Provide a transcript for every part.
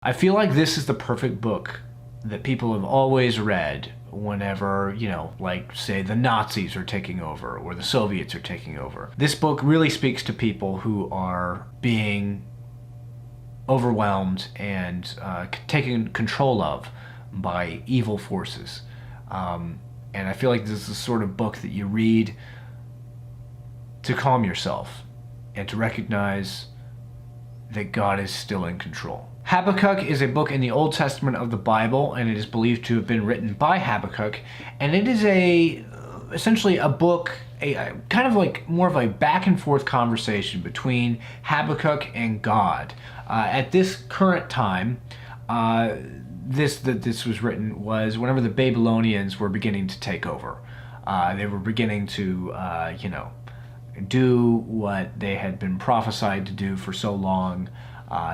I feel like this is the perfect book that people have always read whenever, like say the Nazis are taking over or the Soviets are taking over. This book really speaks to people who are being overwhelmed and taken control of by evil forces. And I feel like this is the sort of book that you read to calm yourself and to recognize that God is still in control. Habakkuk is a book in the Old Testament of the Bible, and it is believed to have been written by Habakkuk, and it is essentially a book, a kind of like more of a back and forth conversation between Habakkuk and God. At this current time, this was written was whenever the Babylonians were beginning to take over. They were beginning to, do what they had been prophesied to do for so long.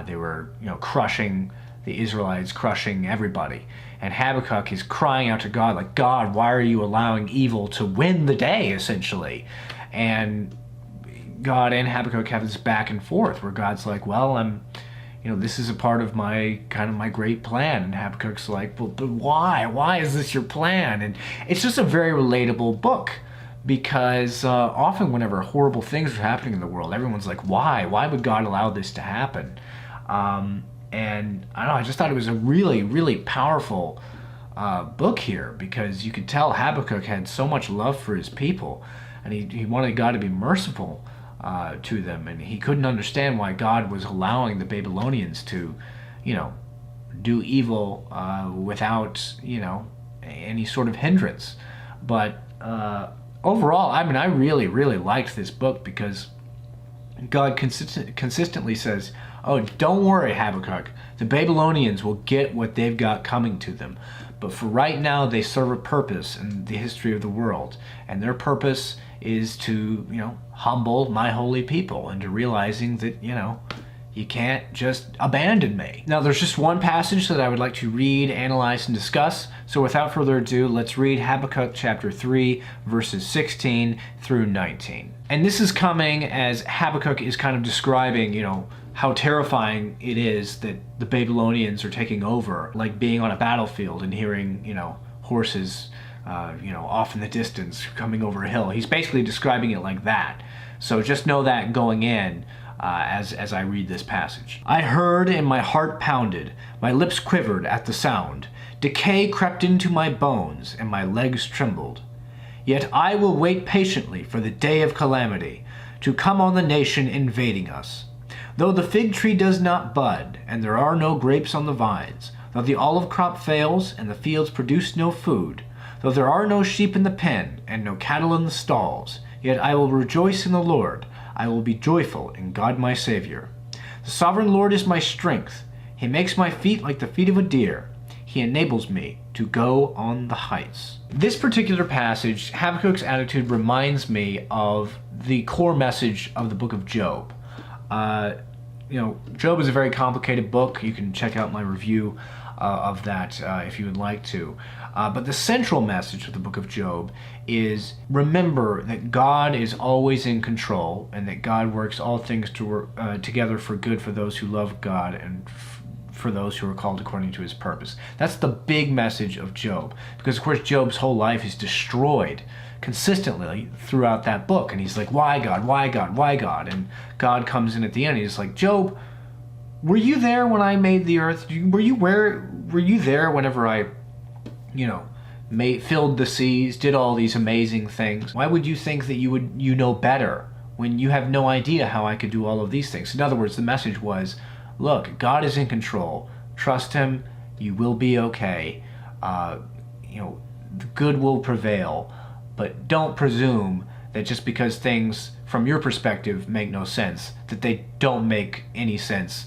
They were, crushing the Israelites, crushing everybody. And Habakkuk is crying out to God, like, God, why are you allowing evil to win the day, essentially? And God and Habakkuk have this back and forth where God's like, well, this is a part of my great plan. And Habakkuk's like, well, but why? Why is this your plan? And it's just a very relatable book. Because often whenever horrible things are happening in the world, everyone's like, why? Why would God allow this to happen? And I don't know, I just thought it was a really, really powerful book here, because you could tell Habakkuk had so much love for his people, and he wanted God to be merciful to them, and he couldn't understand why God was allowing the Babylonians to, do evil without, any sort of hindrance. But overall, I really, really liked this book, because God consistently says, oh, don't worry, Habakkuk. The Babylonians will get what they've got coming to them. But for right now, they serve a purpose in the history of the world. And their purpose is to, humble my holy people into realizing that, you can't just abandon me. Now, there's just one passage that I would like to read, analyze, and discuss. So without further ado, let's read Habakkuk chapter 3, verses 16 through 19. And this is coming as Habakkuk is kind of describing, how terrifying it is that the Babylonians are taking over, like being on a battlefield and hearing, horses, off in the distance coming over a hill. He's basically describing it like that. So just know that going in, as I read this passage. I heard and my heart pounded, my lips quivered at the sound. Decay crept into my bones and my legs trembled. Yet I will wait patiently for the day of calamity to come on the nation invading us. Though the fig tree does not bud, and there are no grapes on the vines, though the olive crop fails, and the fields produce no food, though there are no sheep in the pen, and no cattle in the stalls, yet I will rejoice in the Lord. I will be joyful in God my Savior. The sovereign Lord is my strength. He makes my feet like the feet of a deer. He enables me to go on the heights. This particular passage, Habakkuk's attitude, reminds me of the core message of the book of Job. Job is a very complicated book. You can check out my review of that if you would like to. But the central message of the book of Job is, remember that God is always in control, and that God works all things together for good for those who love God and for those who are called according to his purpose. That's the big message of Job, because of course Job's whole life is destroyed consistently throughout that book, and he's like, why God, why God, why God? And God comes in at the end, and he's like, Job, were you there when I made the earth? Were you there whenever I, filled the seas, did all these amazing things? Why would you think that you know better when you have no idea how I could do all of these things? In other words, the message was, look, God is in control. Trust him. You will be okay. The good will prevail. But don't presume that just because things from your perspective make no sense, that they don't make any sense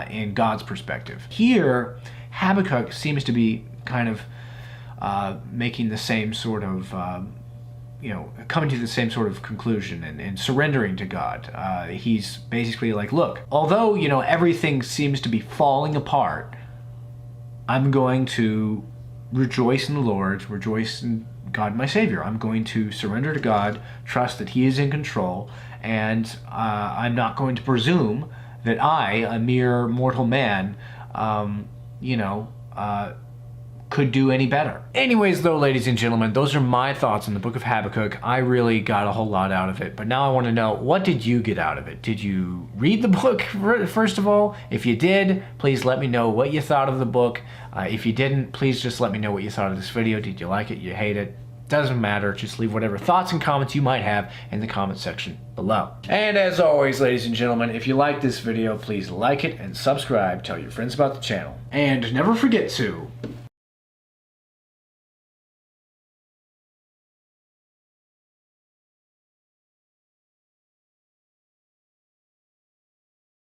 in God's perspective. Here, Habakkuk seems to be kind of making the same sort of, coming to the same sort of conclusion and surrendering to God. He's basically like, look, although, everything seems to be falling apart, I'm going to rejoice in the Lord, rejoice in God my Savior. I'm going to surrender to God, trust that he is in control, and I'm not going to presume that I, a mere mortal man, you know, could do any better. Anyways, though, ladies and gentlemen, those are my thoughts on the book of Habakkuk. I really got a whole lot out of it, but now I want to know, what did you get out of it? Did you read the book, first of all? If you did, please let me know what you thought of the book. If you didn't, please just let me know what you thought of this video. Did you like it? You hate it? Doesn't matter. Just leave whatever thoughts and comments you might have in the comment section below. And as always, ladies and gentlemen, if you like this video, please like it and subscribe. Tell your friends about the channel. And never forget to